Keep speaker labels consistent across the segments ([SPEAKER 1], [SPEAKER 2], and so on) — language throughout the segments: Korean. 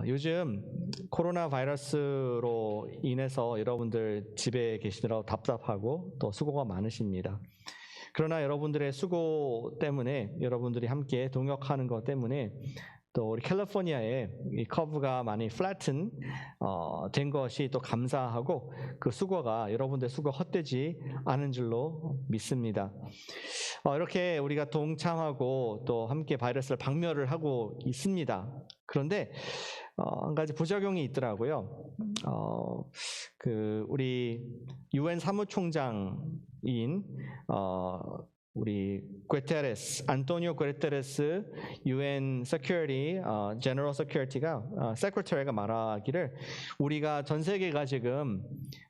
[SPEAKER 1] 요즘 코로나 바이러스로 인해서 여러분들 집에 계시느라 답답하고 또 수고가 많으십니다. 그러나 여러분들의 수고 때문에, 여러분들이 함께 동역하는 것 때문에 또 우리 캘리포니아에 이 커브가 많이 플래튼 된 것이 또 감사하고, 그 수고가, 여러분들의 수고 헛되지 않은 줄로 믿습니다. 이렇게 우리가 동참하고 또 함께 바이러스를 박멸을 하고 있습니다. 그런데 한 가지 부작용이 있더라고요. 우리 UN 사무총장인 우리 안토니오 구테레스 UN Security General Security가 Secretary가 말하기를, 우리가 전 세계가 지금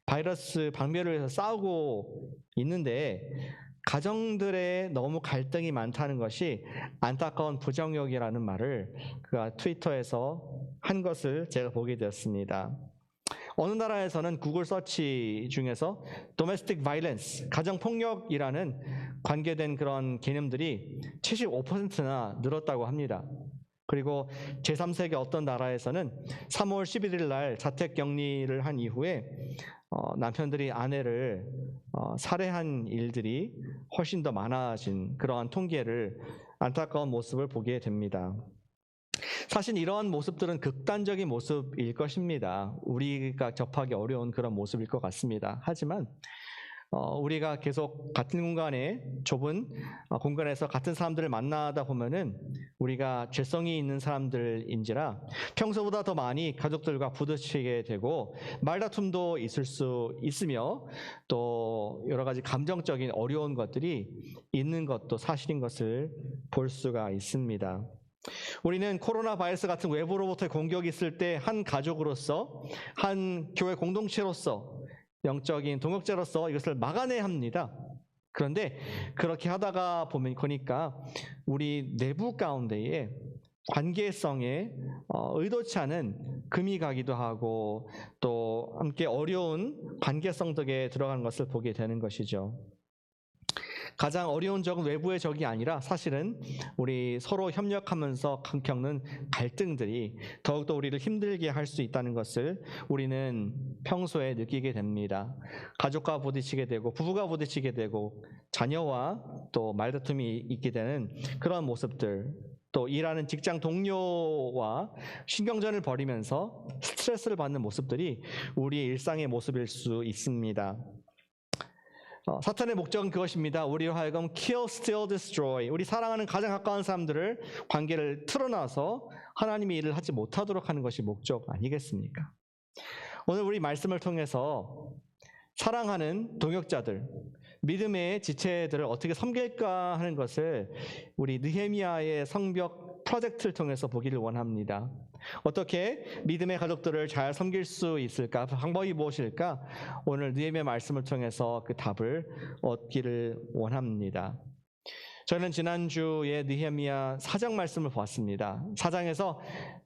[SPEAKER 1] 바이러스 박멸을 위해서 싸우고 있는데 가정들의 너무 갈등이 많다는 것이 안타까운 부정역이라는 말을 그가 트위터에서 한 것을 제가 보게 되었습니다. 어느 나라에서는 구글 서치 중에서 domestic violence, 가정폭력이라는 관계된 그런 개념들이 75%나 늘었다고 합니다. 그리고 제3세계 어떤 나라에서는 3월 11일 날 자택격리를 한 이후에 남편들이 아내를 살해한 일들이 훨씬 더 많아진 그러한 통계를, 안타까운 모습을 보게 됩니다. 사실 이러한 모습들은 극단적인 모습일 것입니다. 우리가 접하기 어려운 그런 모습일 것 같습니다. 하지만 우리가 계속 같은 공간에, 좁은 공간에서 같은 사람들을 만나다 보면은 우리가 죄성이 있는 사람들인지라 평소보다 더 많이 가족들과 부딪히게 되고 말다툼도 있을 수 있으며 또 여러 가지 감정적인 어려운 것들이 있는 것도 사실인 것을 볼 수가 있습니다. 우리는 코로나 바이러스 같은 외부로부터의 공격이 있을 때 한 가족으로서, 한 교회 공동체로서, 영적인 동역자로서 이것을 막아내야 합니다. 그런데 그렇게 하다가 보니까 우리 내부 가운데에 관계성에 의도치 않은 금이 가기도 하고 또 함께 어려운 관계성 덕에 들어가는 것을 보게 되는 것이죠. 가장 어려운 적은 외부의 적이 아니라 사실은 우리 서로 협력하면서 겪는 갈등들이 더욱더 우리를 힘들게 할 수 있다는 것을 우리는 평소에 느끼게 됩니다. 가족과 부딪히게 되고, 부부가 부딪히게 되고, 자녀와 또 말다툼이 있게 되는 그런 모습들, 또 일하는 직장 동료와 신경전을 벌이면서 스트레스를 받는 모습들이 우리의 일상의 모습일 수 있습니다. 사탄의 목적은 그것입니다. 우리로 하여금 kill, steal, destroy, 우리 사랑하는 가장 가까운 사람들을, 관계를 틀어놔서 하나님의 일을 하지 못하도록 하는 것이 목적 아니겠습니까? 오늘 우리 말씀을 통해서 사랑하는 동역자들, 믿음의 지체들을 어떻게 섬길까 하는 것을 우리 느헤미야의 성벽 프로젝트를 통해서 보기를 원합니다. 어떻게 믿음의 가족들을 잘 섬길 수 있을까? 방법이 무엇일까? 오늘 느헤미야 말씀을 통해서 그 답을 얻기를 원합니다. 저는 지난주에 느헤미야 4장 말씀을 보았습니다. 4장에서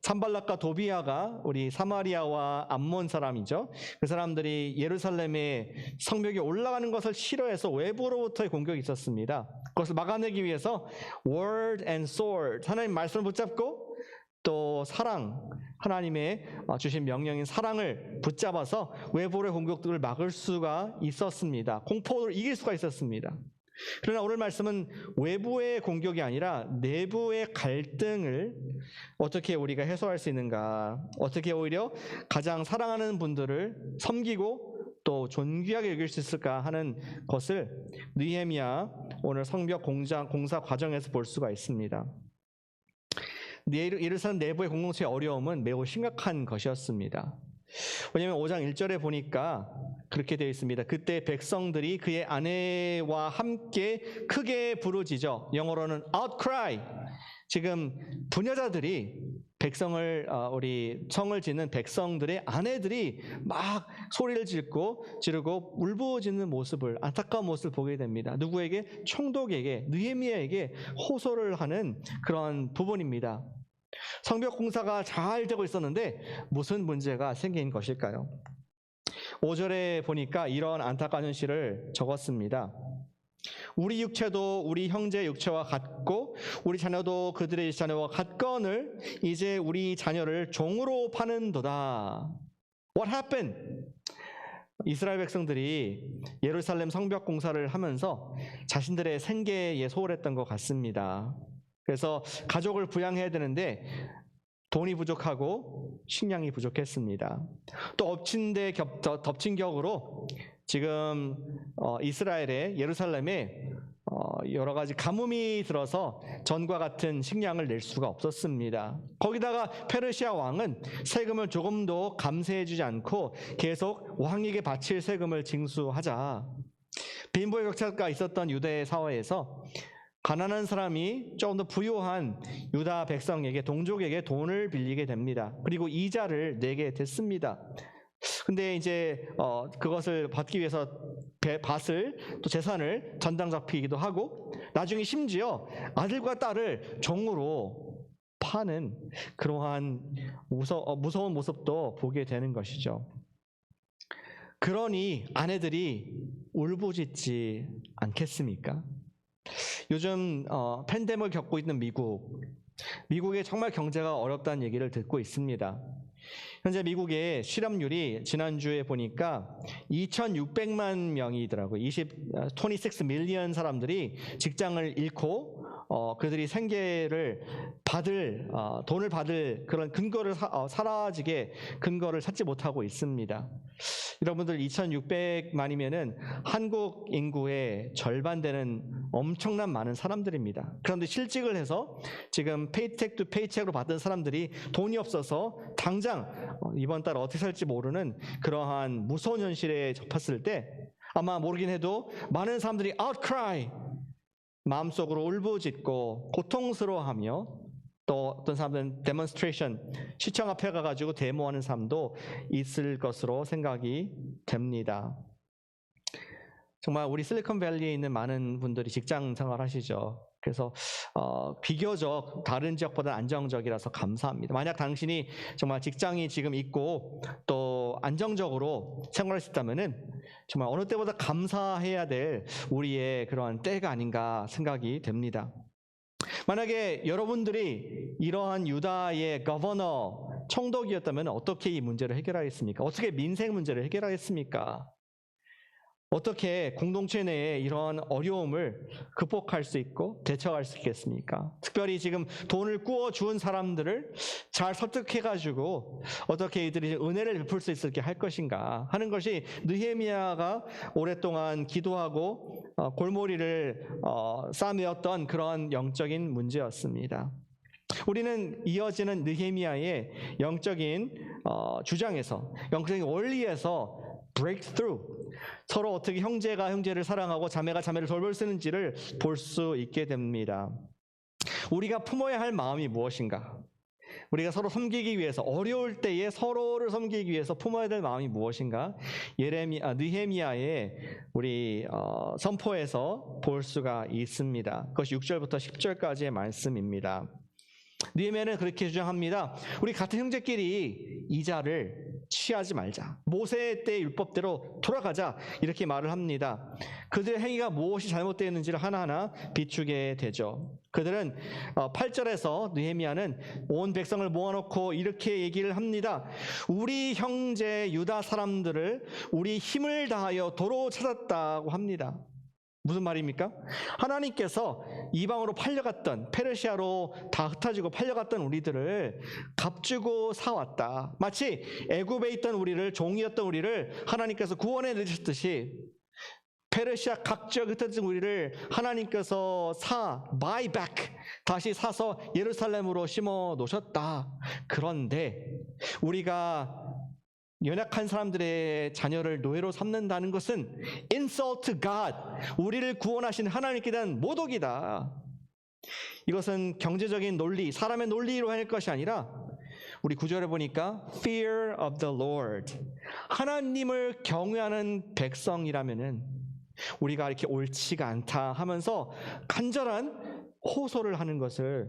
[SPEAKER 1] 산발락과 도비아가 우리 사마리아와 암몬 사람이죠. 그 사람들이 예루살렘의 성벽에 올라가는 것을 싫어해서 외부로부터의 공격이 있었습니다. 그것을 막아내기 위해서 word and sword, 하나님 말씀을 붙잡고 또 사랑, 하나님의 주신 명령인 사랑을 붙잡아서 외부의 공격들을 막을 수가 있었습니다. 공포를 이길 수가 있었습니다. 그러나 오늘 말씀은 외부의 공격이 아니라 내부의 갈등을 어떻게 우리가 해소할 수 있는가, 어떻게 오히려 가장 사랑하는 분들을 섬기고 또 존귀하게 여길 수 있을까 하는 것을 느헤미야 오늘 성벽 공사 과정에서 볼 수가 있습니다. 예루살렘 내부의 공동체의 어려움은 매우 심각한 것이었습니다. 왜냐하면 5장 1절에 보니까 그렇게 되어 있습니다. 그때 백성들이 그의 아내와 함께 크게 부르짖어, 영어로는 outcry. 지금 부녀자들이 백성을, 우리 성을 짓는 백성들의 아내들이 막 소리를 지르고 울부짖는 모습을, 안타까운 모습을 보게 됩니다. 누구에게? 총독에게, 느헤미야에게 호소를 하는 그런 부분입니다. 성벽 공사가 잘 되고 있었는데 무슨 문제가 생긴 것일까요? 5절에 보니까 이런 안타까운 현실을 적었습니다. 우리 육체도 우리 형제 육체와 같고 우리 자녀도 그들의 자녀와 같거늘 이제 우리 자녀를 종으로 파는도다. What happened? 이스라엘 백성들이 예루살렘 성벽 공사를 하면서 자신들의 생계에 소홀했던 것 같습니다. 그래서 가족을 부양해야 되는데 돈이 부족하고 식량이 부족했습니다. 또 덮친 격으로 지금 이스라엘의 예루살렘에 여러 가지 가뭄이 들어서 전과 같은 식량을 낼 수가 없었습니다. 거기다가 페르시아 왕은 세금을 조금도 감세해주지 않고 계속 왕에게 바칠 세금을 징수하자 빈부의 격차가 있었던 유대 사회에서 가난한 사람이 조금 더 부유한 유다 백성에게 동족에게 돈을 빌리게 됩니다. 그리고 이자를 내게 됐습니다. 근데 이제 그것을 받기 위해서 밭을 또 재산을 전당 잡히기도 하고 나중에 심지어 아들과 딸을 종으로 파는 그러한 무서운 모습도 보게 되는 것이죠. 그러니 아내들이 울부짖지 않겠습니까? 요즘 팬데믹을 겪고 있는 미국의 정말 경제가 어렵다는 얘기를 듣고 있습니다. 현재 미국의 실업률이 지난주에 보니까 2,600만 명이더라고요. 26 밀리언 사람들이 직장을 잃고 그들이 생계를 돈을 받을 그런 근거를 사라지게 근거를 찾지 못하고 있습니다. 여러분들 2,600만이면은 한국 인구의 절반 되는 엄청난 많은 사람들입니다. 그런데 실직을 해서 지금 페이책 투 페이책으로 받은 사람들이 돈이 없어서 당장 이번 달 어떻게 살지 모르는 그러한 무서운 현실에 접했을 때 아마 모르긴 해도 많은 사람들이 outcry 마음속으로 울부짖고 고통스러워하며 또 어떤 사람들은 demonstration 시청 앞에 가가지고 데모하는 사람도 있을 것으로 생각이 됩니다. 정말 우리 실리콘밸리에 있는 많은 분들이 직장 생활하시죠. 그래서 비교적 다른 지역보다 안정적이라서 감사합니다. 만약 당신이 정말 직장이 지금 있고 또 안정적으로 생활할 수 있다면은 정말 어느 때보다 감사해야 될 우리의 그러한 때가 아닌가 생각이 됩니다. 만약에 여러분들이 이러한 유다의 거버너, 총독이었다면 어떻게 이 문제를 해결하겠습니까? 어떻게 민생 문제를 해결하겠습니까? 어떻게 공동체 내에 이러한 어려움을 극복할 수 있고 대처할 수 있겠습니까? 특별히 지금 돈을 꾸어준 사람들을 잘 설득해가지고 어떻게 이들이 은혜를 베풀 수 있게 할 것인가 하는 것이 느헤미야가 오랫동안 기도하고 골머리를 싸매었던 그런 영적인 문제였습니다. 우리는 이어지는 느헤미야의 영적인 주장에서, 영적인 원리에서 breakthrough, 서로 어떻게 형제가 형제를 사랑하고 자매가 자매를 돌볼 수 있는지를 볼 수 있게 됩니다. 우리가 품어야 할 마음이 무엇인가? 우리가 서로 섬기기 위해서, 어려울 때에 서로를 섬기기 위해서 품어야 될 마음이 무엇인가? 느헤미야의 우리 선포에서 볼 수가 있습니다. 그것이 6절부터 10절까지의 말씀입니다. 느헤미야는 그렇게 주장합니다. 우리 같은 형제끼리 이자를 취하지 말자. 모세의 때 율법대로 돌아가자. 이렇게 말을 합니다. 그들의 행위가 무엇이 잘못되었는지를 하나하나 비추게 되죠. 그들은 8절에서 느헤미야는 온 백성을 모아놓고 이렇게 얘기를 합니다. 우리 형제 유다 사람들을 우리 힘을 다하여 도로 찾았다고 합니다. 무슨 말입니까? 하나님께서 이방으로 팔려갔던, 페르시아로 다 흩어지고 팔려갔던 우리들을 값주고 사왔다. 마치 애굽에 있던 우리를, 종이었던 우리를 하나님께서 구원해 내셨듯이 페르시아 각지역 흩어진 우리를 하나님께서 buy back, 다시 사서 예루살렘으로 심어 놓으셨다. 그런데 우리가 연약한 사람들의 자녀를 노예로 삼는다는 것은 insult to God, 우리를 구원하신 하나님께 대한 모독이다. 이것은 경제적인 논리, 사람의 논리로 할 것이 아니라 우리 구절에 보니까 fear of the Lord, 하나님을 경외하는 백성이라면은 우리가 이렇게 옳지가 않다 하면서 간절한 호소를 하는 것을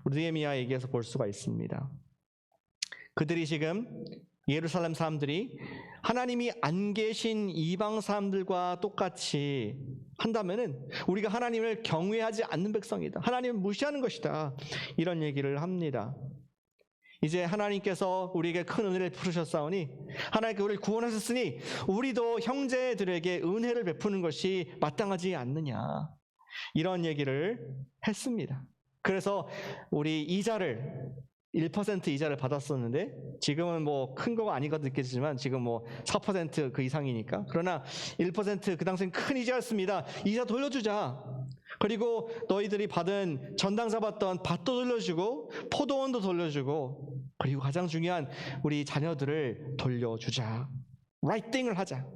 [SPEAKER 1] 우리 느헤미야에게서 볼 수가 있습니다. 그들이 지금 예루살렘 사람들이 하나님이 안 계신 이방 사람들과 똑같이 한다면은 우리가 하나님을 경외하지 않는 백성이다. 하나님을 무시하는 것이다. 이런 얘기를 합니다. 이제 하나님께서 우리에게 큰 은혜를 베푸셨사오니 하나님께 우리를 구원하셨으니 우리도 형제들에게 은혜를 베푸는 것이 마땅하지 않느냐. 이런 얘기를 했습니다. 그래서 우리 이자를 1% 이자를 받았었는데 지금은 뭐 큰 거가 아닌 것도 느껴지지만 지금 뭐 4% 그 이상이니까 그러나 1% 그 당시엔 큰 이자였습니다. 이자 돌려주자. 그리고 너희들이 받은 전당 잡았던 밭도 돌려주고 포도원도 돌려주고 그리고 가장 중요한 우리 자녀들을 돌려주자. right thing을 하자.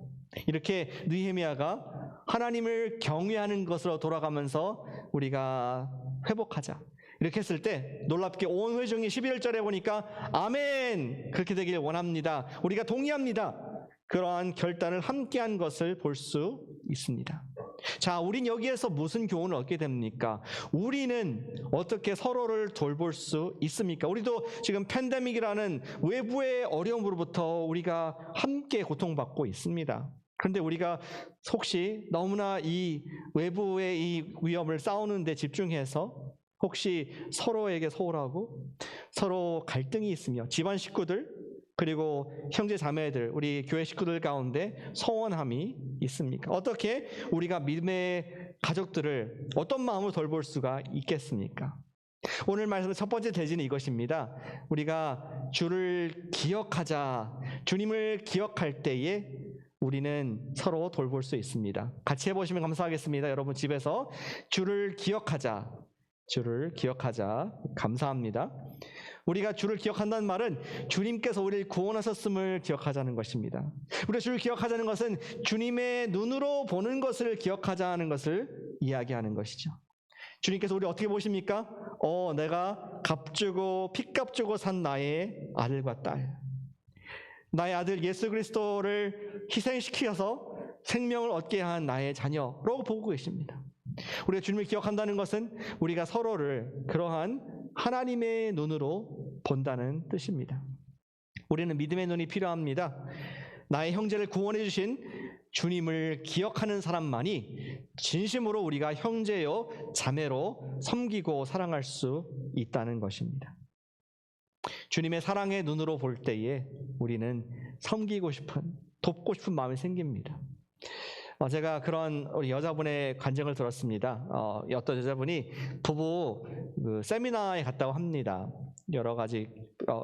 [SPEAKER 1] 이렇게 느헤미야가 하나님을 경외하는 것으로 돌아가면서 우리가 회복하자. 이렇게 했을 때 놀랍게 온 회중이 11절에 보니까 아멘 그렇게 되길 원합니다. 우리가 동의합니다. 그러한 결단을 함께한 것을 볼 수 있습니다. 자, 우린 여기에서 무슨 교훈을 얻게 됩니까? 우리는 어떻게 서로를 돌볼 수 있습니까? 우리도 지금 팬데믹이라는 외부의 어려움으로부터 우리가 함께 고통받고 있습니다. 그런데 우리가 혹시 너무나 이 외부의 이 위험을 싸우는 데 집중해서 혹시 서로에게 소홀하고 서로 갈등이 있으며 집안 식구들 그리고 형제 자매들 우리 교회 식구들 가운데 서원함이 있습니까? 어떻게 우리가 믿음의 가족들을 어떤 마음으로 돌볼 수가 있겠습니까? 오늘 말씀의 첫 번째 대지는 이것입니다. 우리가 주를 기억하자. 주님을 기억할 때에 우리는 서로 돌볼 수 있습니다. 같이 해보시면 감사하겠습니다. 여러분 집에서 주를 기억하자. 주를 기억하자. 감사합니다. 우리가 주를 기억한다는 말은 주님께서 우리를 구원하셨음을 기억하자는 것입니다. 우리가 주를 기억하자는 것은 주님의 눈으로 보는 것을 기억하자는 것을 이야기하는 것이죠. 주님께서 우리 어떻게 보십니까? 내가 값주고 핏값 주고 산 나의 아들과 딸, 나의 아들 예수 그리스도를 희생시켜서 생명을 얻게 한 나의 자녀로 보고 계십니다. 우리가 주님을 기억한다는 것은 우리가 서로를 그러한 하나님의 눈으로 본다는 뜻입니다. 우리는 믿음의 눈이 필요합니다. 나의 형제를 구원해 주신 주님을 기억하는 사람만이 진심으로 우리가 형제요 자매로 섬기고 사랑할 수 있다는 것입니다. 주님의 사랑의 눈으로 볼 때에 우리는 섬기고 싶은, 돕고 싶은 마음이 생깁니다. 제가 그런 우리 여자분의 간증을 들었습니다. 어떤 여자분이 부부 세미나에 갔다고 합니다. 여러 가지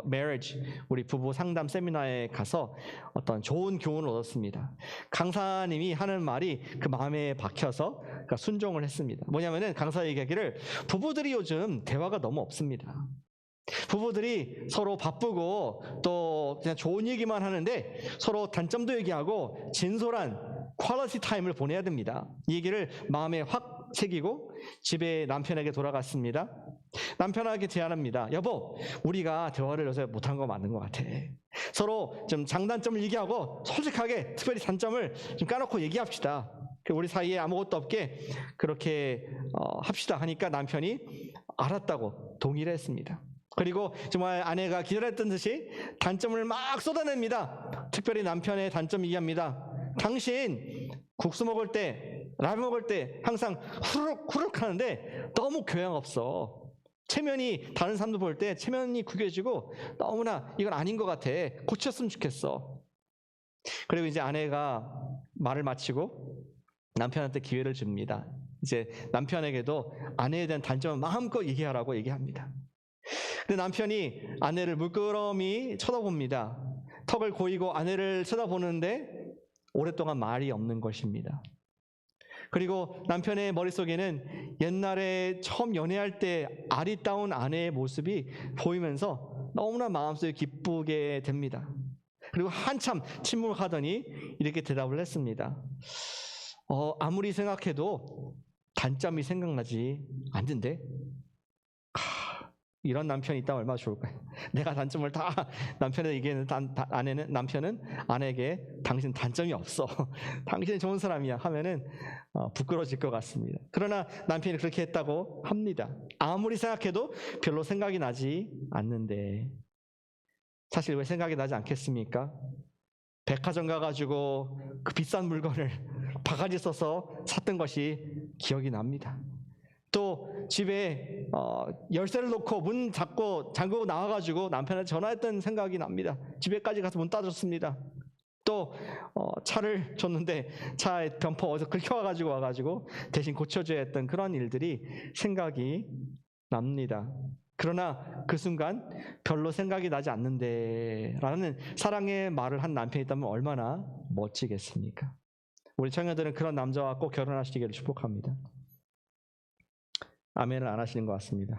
[SPEAKER 1] marriage, 우리 부부 상담 세미나에 가서 어떤 좋은 교훈을 얻었습니다. 강사님이 하는 말이 그 마음에 박혀서 그러니까 순종을 했습니다. 뭐냐면은 강사 얘기하기를 부부들이 요즘 대화가 너무 없습니다. 부부들이 서로 바쁘고 또 그냥 좋은 얘기만 하는데 서로 단점도 얘기하고 진솔한 퀄리티 타임을 보내야 됩니다. 이 얘기를 마음에 확 새기고 집에 남편에게 돌아갔습니다. 남편에게 제안합니다. 여보, 우리가 대화를 요새 못한 거 맞는 것 같아. 서로 좀 장단점을 얘기하고 솔직하게 특별히 단점을 좀 까놓고 얘기합시다. 우리 사이에 아무것도 없게 그렇게 합시다 하니까 남편이 알았다고 동의를 했습니다. 그리고 정말 아내가 기다렸던 듯이 단점을 막 쏟아냅니다. 특별히 남편의 단점 얘기합니다. 당신 국수 먹을 때, 라면 먹을 때 항상 후루룩 하는데 너무 교양 없어. 체면이 다른 사람들 볼 때 체면이 구겨지고 너무나 이건 아닌 것 같아. 고쳤으면 좋겠어. 그리고 이제 아내가 말을 마치고 남편한테 기회를 줍니다. 이제 남편에게도 아내에 대한 단점을 마음껏 얘기하라고 얘기합니다. 근데 남편이 아내를 물끄러미 쳐다봅니다. 턱을 고이고 아내를 쳐다보는데 오랫동안 말이 없는 것입니다. 그리고 남편의 머릿속에는 옛날에 처음 연애할 때 아리따운 아내의 모습이 보이면서 너무나 마음속에 기쁘게 됩니다. 그리고 한참 침묵하더니 이렇게 대답을 했습니다. 아무리 생각해도 단점이 생각나지 않는데 이런 남편이 있다면 얼마나 좋을까요? 내가 단점을 다 남편에게 얘기하는 남편은 아내에게 당신 단점이 없어. 당신은 좋은 사람이야 하면은 부끄러워질 것 같습니다. 그러나 남편이 그렇게 했다고 합니다. 아무리 생각해도 별로 생각이 나지 않는데 사실 왜 생각이 나지 않겠습니까? 백화점 가가지고 그 비싼 물건을 바가지 써서 샀던 것이 기억이 납니다. 또 집에 열쇠를 놓고 문 잠그고 나와가지고 남편한테 전화했던 생각이 납니다. 집에까지 가서 문 따졌습니다. 또 차를 줬는데 차에 범퍼 어디서 긁혀와가지고 와가지고 대신 고쳐줘야 했던 그런 일들이 생각이 납니다. 그러나 그 순간 별로 생각이 나지 않는데 라는 사랑의 말을 한 남편이 있다면 얼마나 멋지겠습니까? 우리 청년들은 그런 남자와 꼭 결혼하시기를 축복합니다. 아멘을 안 하시는 것 같습니다.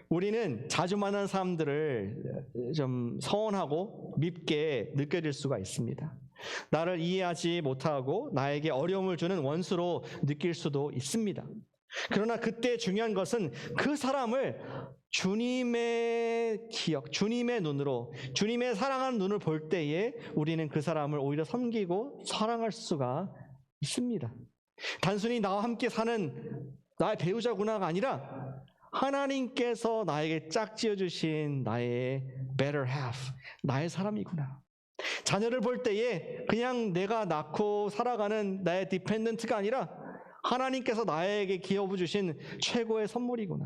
[SPEAKER 1] 우리는 자주 만난 사람들을 좀 서운하고 밉게 느껴질 수가 있습니다. 나를 이해하지 못하고 나에게 어려움을 주는 원수로 느낄 수도 있습니다. 그러나 그때 중요한 것은 그 사람을 주님의 기억, 주님의 눈으로, 주님의 사랑하는 눈을 볼 때에 우리는 그 사람을 오히려 섬기고 사랑할 수가 있습니다. 단순히 나와 함께 사는 나의 배우자구나가 아니라 하나님께서 나에게 짝지어 주신 나의 better half, 나의 사람이구나. 자녀를 볼 때에 그냥 내가 낳고 살아가는 나의 디펜던트가 아니라 하나님께서 나에게 기업을 주신 최고의 선물이구나.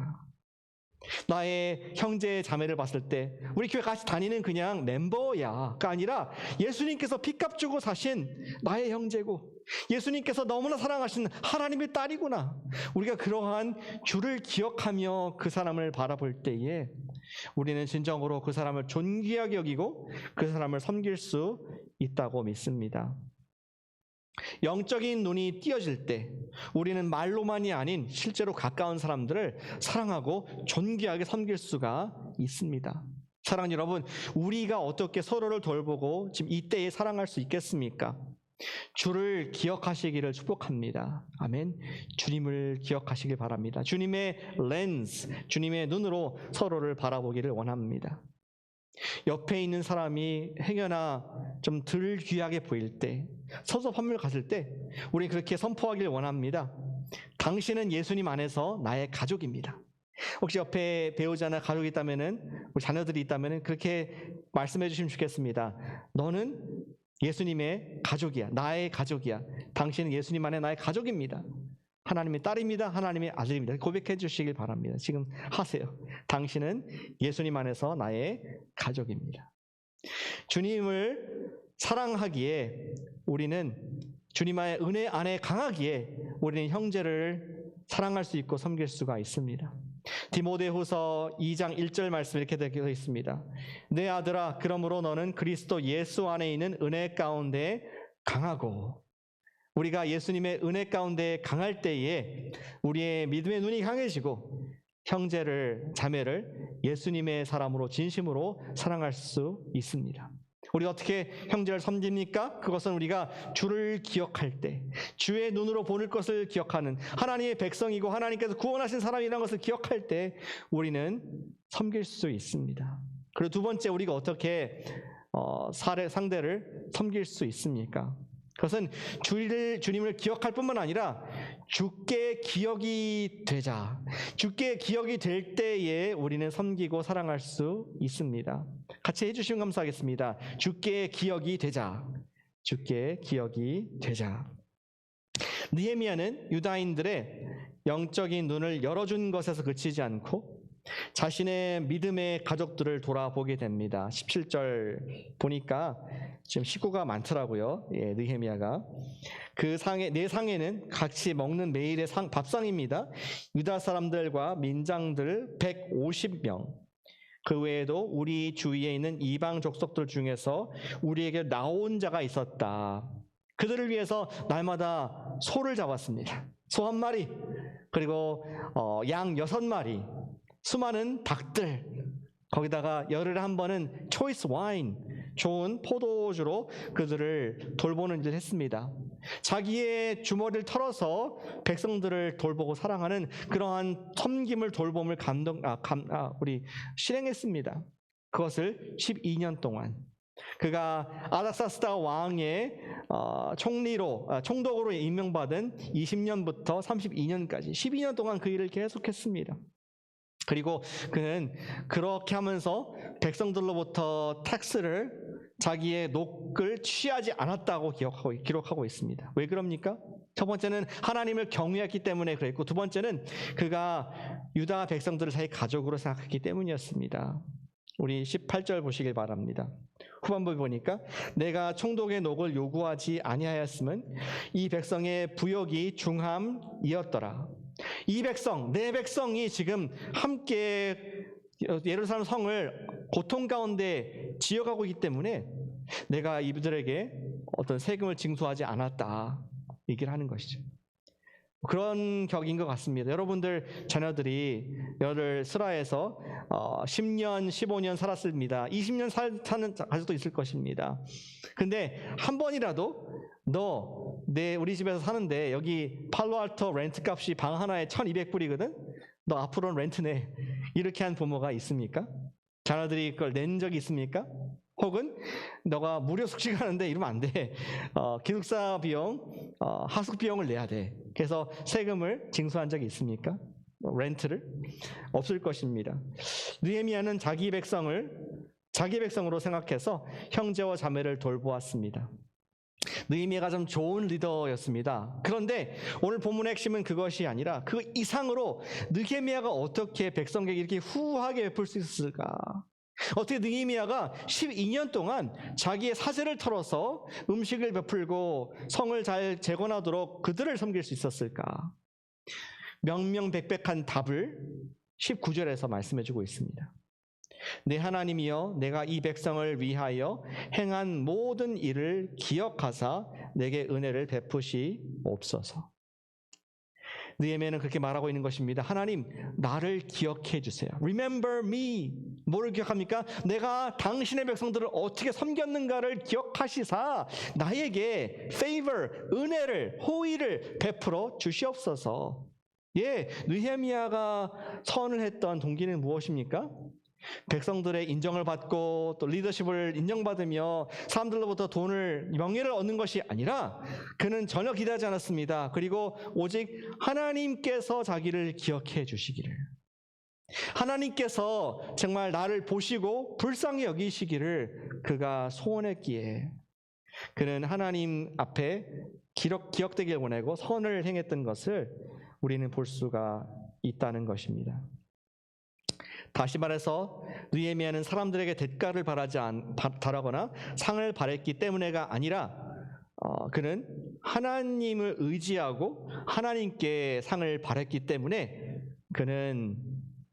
[SPEAKER 1] 나의 형제 자매를 봤을 때 우리 교회 같이 다니는 그냥 멤버야가 아니라 예수님께서 피값 주고 사신 나의 형제고 예수님께서 너무나 사랑하신 하나님의 딸이구나. 우리가 그러한 주를 기억하며 그 사람을 바라볼 때에 우리는 진정으로 그 사람을 존귀하게 여기고 그 사람을 섬길 수 있다고 믿습니다. 영적인 눈이 띄어질 때 우리는 말로만이 아닌 실제로 가까운 사람들을 사랑하고 존귀하게 섬길 수가 있습니다. 사랑하는 여러분, 우리가 어떻게 서로를 돌보고 지금 이때에 사랑할 수 있겠습니까? 주를 기억하시기를 축복합니다. 아멘. 주님을 기억하시길 바랍니다. 주님의 렌즈, 주님의 눈으로 서로를 바라보기를 원합니다. 옆에 있는 사람이 행여나 좀 덜 귀하게 보일 때, 서서 판물 갔을 때 우리 그렇게 선포하기를 원합니다. 당신은 예수님 안에서 나의 가족입니다. 혹시 옆에 배우자나 가족이 있다면은, 우리 자녀들이 있다면은 그렇게 말씀해 주시면 좋겠습니다. 너는 예수님의 가족이야. 나의 가족이야. 당신은 예수님 안에 나의 가족입니다. 하나님의 딸입니다. 하나님의 아들입니다. 고백해 주시길 바랍니다. 지금 하세요. 당신은 예수님 안에서 나의 가족입니다. 주님을 사랑하기에 우리는 주님의 은혜 안에 강하기에 우리는 형제를 사랑할 수 있고 섬길 수가 있습니다. 디모데후서 2장 1절 말씀 이렇게 되어 있습니다. 내 아들아, 그러므로 너는 그리스도 예수 안에 있는 은혜 가운데 강하고, 우리가 예수님의 은혜 가운데 강할 때에 우리의 믿음의 눈이 강해지고 형제를, 자매를 예수님의 사람으로 진심으로 사랑할 수 있습니다. 우리가 어떻게 형제를 섬깁니까? 그것은 우리가 주를 기억할 때, 주의 눈으로 보는 것을 기억하는 하나님의 백성이고 하나님께서 구원하신 사람이라는 것을 기억할 때 우리는 섬길 수 있습니다. 그리고 두 번째, 우리가 어떻게 상대를 섬길 수 있습니까? 그것은 주님을 기억할 뿐만 아니라 주께 기억이 되자, 주께 기억이 될 때에 우리는 섬기고 사랑할 수 있습니다. 같이 해주시면 감사하겠습니다. 주께 기억이 되자, 주께 기억이 되자. 느헤미야는 유다인들의 영적인 눈을 열어준 것에서 그치지 않고 자신의 믿음의 가족들을 돌아보게 됩니다. 17절 보니까 지금 식구가 많더라고요. 느헤미야가. 그 내 상에는 같이 먹는 매일의 밥상입니다. 유다 사람들과 민장들 150명. 그 외에도 우리 주위에 있는 이방 족속들 중에서 우리에게 나온 자가 있었다. 그들을 위해서 날마다 소를 잡았습니다. 소 1마리, 그리고 양 6마리, 수많은 닭들, 거기다가 열흘에 한 번은 초이스 와인, 좋은 포도주로 그들을 돌보는 일을 했습니다. 자기의 주머니를 털어서 백성들을 돌보고 사랑하는 그러한 섬김을, 돌봄을 우리 실행했습니다. 그것을 12년 동안. 그가 아닥사스다 왕의 총독으로 임명받은 20년부터 32년까지 12년 동안 그 일을 계속했습니다. 그리고 그는 그렇게 하면서 백성들로부터 텍스를 자기의 녹을 취하지 않았다고 기록하고 있습니다. 왜 그럽니까? 첫 번째는 하나님을 경외했기 때문에 그랬고, 두 번째는 그가 유다 백성들을 자기 가족으로 생각했기 때문이었습니다. 우리 18절 보시길 바랍니다. 후반부에 보니까 내가 총독의 녹을 요구하지 아니하였음은 이 백성의 부역이 중함이었더라. 이 백성, 내 백성이 지금 함께 예루살렘 성을 고통 가운데 지어가고 있기 때문에 내가 이들에게 어떤 세금을 징수하지 않았다 얘기를 하는 것이죠. 그런 격인 것 같습니다. 여러분들 자녀들이 여를 스라에서 10년, 15년 살았습니다. 20년 사는 가족도 있을 것입니다. 근데 한 번이라도 우리 집에서 사는데 여기 팔로알토 렌트 값이 방 하나에 1,200불이거든? 너 앞으로는 렌트 내. 이렇게 한 부모가 있습니까? 자녀들이 그걸 낸 적이 있습니까? 혹은 너가 무료 숙식하는데 이러면 안 돼. 기숙사 비용, 하숙 비용을 내야 돼. 그래서 세금을 징수한 적이 있습니까? 렌트를? 없을 것입니다. 느헤미야는 자기 백성으로 생각해서 형제와 자매를 돌보았습니다. 느헤미야가 좀 좋은 리더였습니다. 그런데 오늘 본문의 핵심은 그것이 아니라 그 이상으로 느헤미야가 어떻게 백성에게 이렇게 후하게 베풀 수 있었을까? 어떻게 느헤미야가 12년 동안 자기의 사제를 털어서 음식을 베풀고 성을 잘 재건하도록 그들을 섬길 수 있었을까? 명명백백한 답을 19절에서 말씀해주고 있습니다. 내 하나님이여, 내가 이 백성을 위하여 행한 모든 일을 기억하사 내게 은혜를 베푸시옵소서. 느헤미야는 그렇게 말하고 있는 것입니다. 하나님, 나를 기억해 주세요. Remember me. 뭐를 기억합니까? 내가 당신의 백성들을 어떻게 섬겼는가를 기억하시사 나에게 favor, 은혜를, 호의를 베풀어 주시옵소서. 느헤미야가 선을 했던 동기는 무엇입니까? 백성들의 인정을 받고 또 리더십을 인정받으며 사람들로부터 명예를 얻는 것이 아니라 그는 전혀 기대하지 않았습니다. 그리고 오직 하나님께서 자기를 기억해 주시기를, 하나님께서 정말 나를 보시고 불쌍히 여기시기를 그가 소원했기에 그는 하나님 앞에 기억되길 원하고 선을 행했던 것을 우리는 볼 수가 있다는 것입니다. 다시 말해서 느헤미야는 사람들에게 대가를 바라거나 상을 바랬기 때문에가 아니라 그는 하나님을 의지하고 하나님께 상을 바랬기 때문에 그는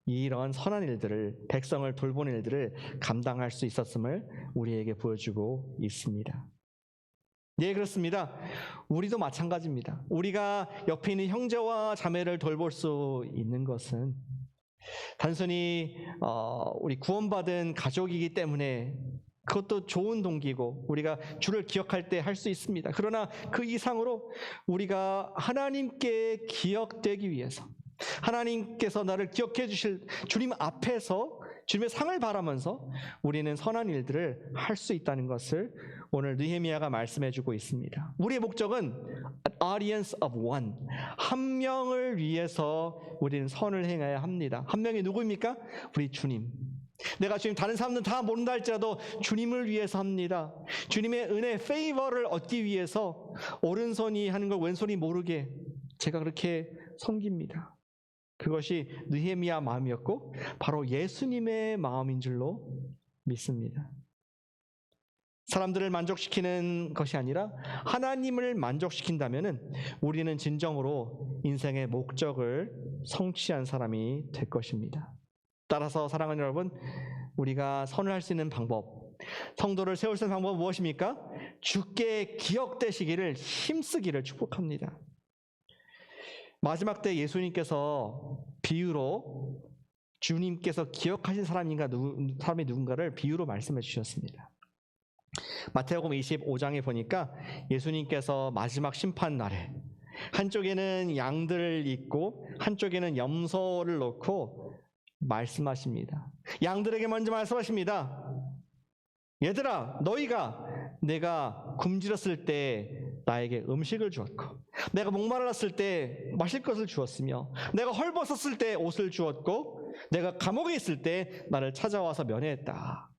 [SPEAKER 1] 이런 선한 일들을, 백성을 돌보는 일들을 감당할 수 있었음을 우리에게 보여주고 있습니다. 네, 그렇습니다. 우리도 마찬가지입니다. 우리가 옆에 있는 형제와 자매를 돌볼 수 있는 것은 단순히 우리 구원받은 가족이기 때문에 그것도 좋은 동기고 우리가 주를 기억할 때 할 수 있습니다. 그러나 그 이상으로 우리가 하나님께 기억되기 위해서, 하나님께서 나를 기억해 주실 주님 앞에서 주님의 상을 바라면서 우리는 선한 일들을 할 수 있다는 것을 오늘 느헤미야가 말씀해 주고 있습니다. 우리의 목적은 audience of one, 한 명을 위해서 우리는 선을 행해야 합니다. 한 명이 누구입니까? 우리 주님. 내가 주님, 다른 사람들은 다 모른다 할지라도 주님을 위해서 합니다. 주님의 은혜, 페이버를 얻기 위해서 오른손이 하는 걸 왼손이 모르게 제가 그렇게 섬깁니다. 그것이 느헤미야 마음이었고 바로 예수님의 마음인 줄로 믿습니다. 사람들을 만족시키는 것이 아니라 하나님을 만족시킨다면 우리는 진정으로 인생의 목적을 성취한 사람이 될 것입니다. 따라서 사랑하는 여러분, 우리가 선을 할 수 있는 방법, 성도를 세울 수 있는 방법은 무엇입니까? 주께 기억되시기를 힘쓰기를 축복합니다. 마지막 때 예수님께서 비유로 주님께서 기억하신 사람이 누군가를 비유로 말씀해 주셨습니다. 마태복음 25장에 보니까 예수님께서 마지막 심판 날에 한쪽에는 양들을 잇고 한쪽에는 염소를 놓고 말씀하십니다. 양들에게 먼저 말씀하십니다. 얘들아, 너희가 내가 굶주렸을 때 나에게 음식을 주었고, 내가 목마르렀을 때 마실 것을 주었으며, 내가 헐벗었을 때 옷을 주었고, 내가 감옥에 있을 때 나를 찾아와서 면회했다.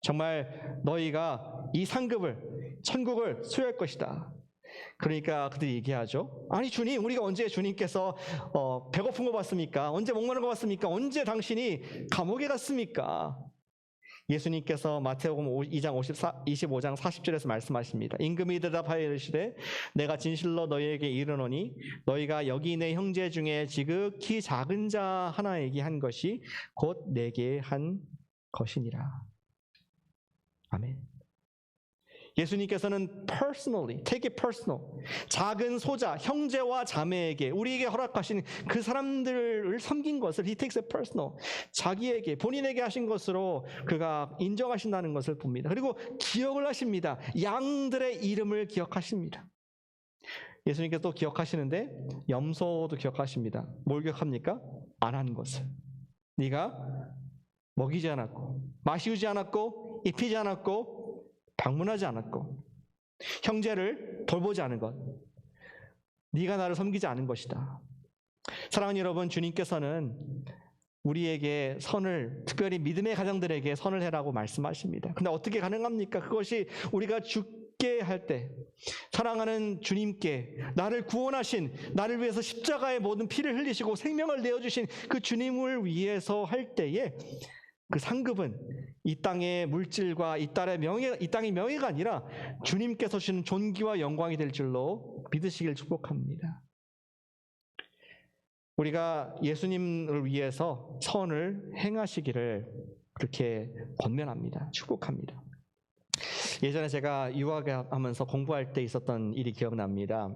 [SPEAKER 1] 정말 너희가 이 상급을, 천국을 소유할 것이다. 그러니까 그들이 얘기하죠. 아니 주님, 우리가 언제 주님께서 배고픈 거 봤습니까? 언제 목마른 거 봤습니까? 언제 당신이 감옥에 갔습니까? 예수님께서 마태복음 25장 40절에서 말씀하십니다. 임금이 대답하여 이르시되 내가 진실로 너희에게 이르노니 너희가 여기 내 형제 중에 지극히 작은 자 하나에게 한 것이 곧 내게 한 것이니라. 아멘. 예수님께서는 personally, take it personal, 작은 소자, 형제와 자매에게 우리에게 허락하신 그 사람들을 섬긴 것을 he takes it personal, 자기에게, 본인에게 하신 것으로 그가 인정하신다는 것을 봅니다. 그리고 기억을 하십니다. 양들의 이름을 기억하십니다. 예수님께서 또 기억하시는데 염소도 기억하십니다. 뭘 기억합니까? 안 한 것을. 네가 먹이지 않았고 마시우지 않았고 입히지 않았고 방문하지 않았고 형제를 돌보지 않은 것, 네가 나를 섬기지 않은 것이다. 사랑하는 여러분, 주님께서는 우리에게 선을, 특별히 믿음의 가정들에게 선을 해라고 말씀하십니다. 근데 어떻게 가능합니까? 그것이 우리가 죽게 할 때 사랑하는 주님께, 나를 구원하신, 나를 위해서 십자가의 모든 피를 흘리시고 생명을 내어주신 그 주님을 위해서 할 때에 그 상급은 이 땅의 물질과 이 땅의 명예가 아니라 주님께서 주시는 존귀와 영광이 될 줄로 믿으시길 축복합니다. 우리가 예수님을 위해서 선을 행하시기를 그렇게 권면합니다. 축복합니다. 예전에 제가 유학하면서 공부할 때 있었던 일이 기억납니다.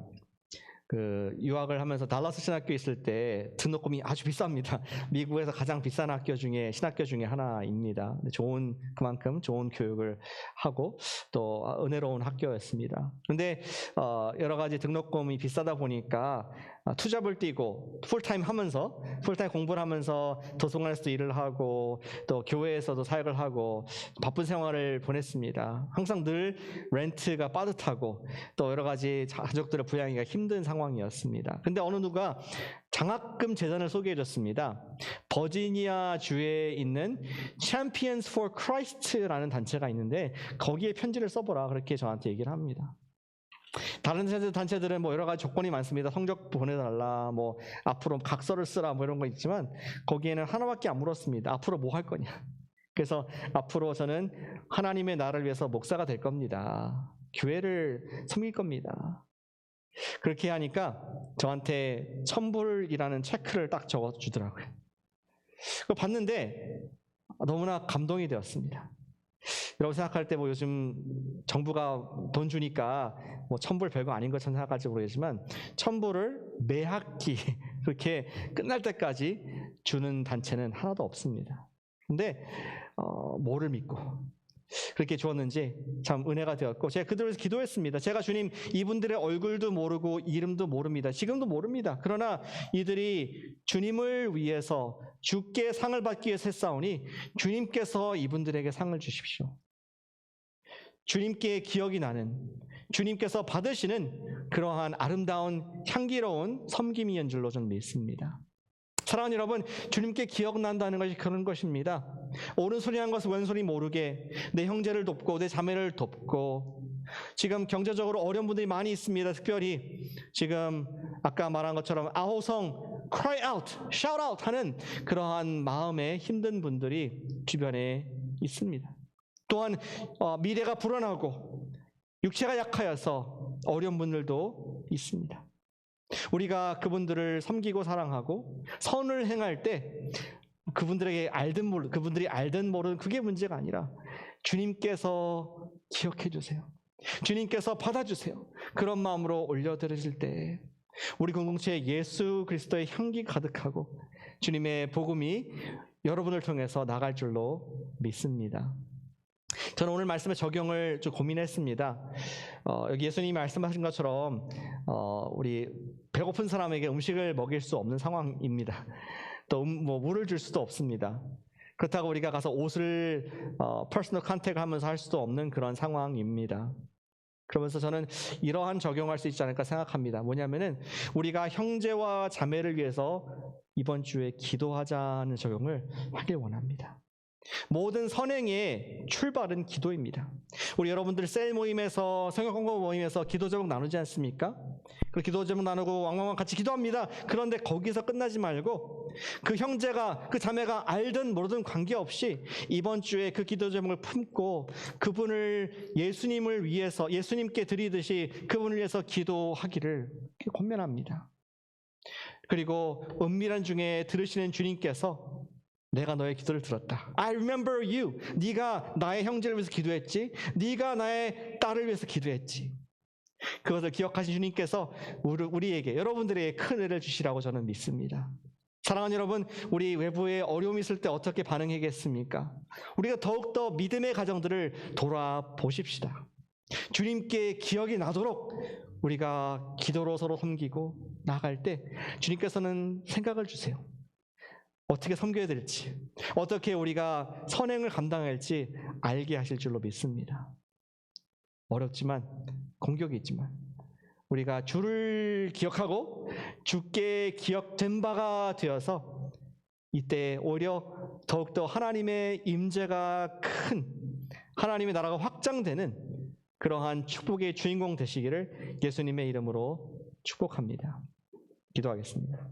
[SPEAKER 1] 유학을 하면서 달라스 신학교에 있을 때 등록금이 아주 비쌉니다. 미국에서 가장 비싼 학교 중에, 신학교 중에 하나입니다. 그만큼 좋은 교육을 하고 또 은혜로운 학교였습니다. 그런데 여러 가지 등록금이 비싸다 보니까 투잡을 뛰고 풀타임 공부를 하면서 도서관에서도 일을 하고 또 교회에서도 사역을 하고 바쁜 생활을 보냈습니다. 항상 늘 렌트가 빠듯하고 또 여러 가지 가족들을 부양하기가 힘든 상황이었습니다. 근데 어느 누가 장학금 재단을 소개해 줬습니다. 버지니아 주에 있는 Champions for Christ라는 단체가 있는데 거기에 편지를 써보라, 그렇게 저한테 얘기를 합니다. 다른 단체들은 여러 가지 조건이 많습니다. 성적 보내달라, 앞으로 각서를 쓰라, 이런 거 있지만 거기에는 하나밖에 안 물었습니다. 앞으로 뭐 할 거냐. 그래서 앞으로 저는 하나님의 나라를 위해서 목사가 될 겁니다. 교회를 섬길 겁니다. 그렇게 하니까 저한테 1,000불이라는 체크를 딱 적어주더라고요. 그거 봤는데 너무나 감동이 되었습니다. 여러분 생각할 때 요즘 정부가 돈 주니까 1,000불 별거 아닌 것처럼 생각할지 모르겠지만 1,000불을 매 학기 그렇게 끝날 때까지 주는 단체는 하나도 없습니다. 근데 뭐를 믿고 그렇게 주었는지 참 은혜가 되었고, 제가 그들을 기도했습니다. 제가 주님, 이분들의 얼굴도 모르고 이름도 모릅니다. 지금도 모릅니다. 그러나 이들이 주님을 위해서 주께 상을 받기 위해서 했사오니 주님께서 이분들에게 상을 주십시오. 주님께 기억이 나는, 주님께서 받으시는 그러한 아름다운 향기로운 섬김이인 줄로 저는 믿습니다. 사랑하는 여러분, 주님께 기억난다는 것이 그런 것입니다. 옳은 소리 한 것을 왼소리 모르게 내 형제를 돕고 내 자매를 돕고, 지금 경제적으로 어려운 분들이 많이 있습니다. 특별히 지금 아까 말한 것처럼 아호성 cry out, shout out 하는 그러한 마음에 힘든 분들이 주변에 있습니다. 또한 미래가 불안하고 육체가 약하여서 어려운 분들도 있습니다. 우리가 그분들을 섬기고 사랑하고 선을 행할 때 그분들이 알든 모르든 그게 문제가 아니라 주님께서 기억해 주세요. 주님께서 받아주세요. 그런 마음으로 올려드리실 때 우리 공동체에 예수 그리스도의 향기 가득하고 주님의 복음이 여러분을 통해서 나갈 줄로 믿습니다. 저는 오늘 말씀의 적용을 좀 고민했습니다. 여기 예수님이 말씀하신 것처럼 우리 배고픈 사람에게 음식을 먹일 수 없는 상황입니다. 또 물을 줄 수도 없습니다. 그렇다고 우리가 가서 옷을 퍼스널 컨택을 하면서 할 수도 없는 그런 상황입니다. 그러면서 저는 이러한 적용할 수 있지 않을까 생각합니다. 뭐냐면은 우리가 형제와 자매를 위해서 이번 주에 기도하자는 적용을 하길 원합니다. 모든 선행의 출발은 기도입니다. 우리 여러분들 셀 모임에서, 성역 공부 모임에서 기도 제목 나누지 않습니까? 그 기도 제목 나누고 왕왕왕 같이 기도합니다. 그런데 거기서 끝나지 말고 그 형제가, 그 자매가 알든 모르든 관계없이 이번 주에 그 기도 제목을 품고 그분을 예수님을 위해서, 예수님께 드리듯이 그분을 위해서 기도하기를 권면합니다. 그리고 은밀한 중에 들으시는 주님께서 내가 너의 기도를 들었다. I remember you. 네가 나의 형제를 위해서 기도했지. 네가 나의 딸을 위해서 기도했지. 그것을 기억하신 주님께서 우리에게, 여러분들에게 큰 은혜를 주시라고 저는 믿습니다. 사랑하는 여러분, 우리 외부에 어려움이 있을 때 어떻게 반응하겠습니까? 우리가 더욱더 믿음의 가정들을 돌아보십시다. 주님께 기억이 나도록 우리가 기도로 서로 섬기고 나아갈 때 주님께서는 생각을 주세요. 어떻게 섬겨야 될지, 어떻게 우리가 선행을 감당할지 알게 하실 줄로 믿습니다. 어렵지만, 공격이 있지만 우리가 주를 기억하고 주께 기억된 바가 되어서 이때 오히려 더욱더 하나님의 임재가 큰, 하나님의 나라가 확장되는 그러한 축복의 주인공 되시기를 예수님의 이름으로 축복합니다. 기도하겠습니다.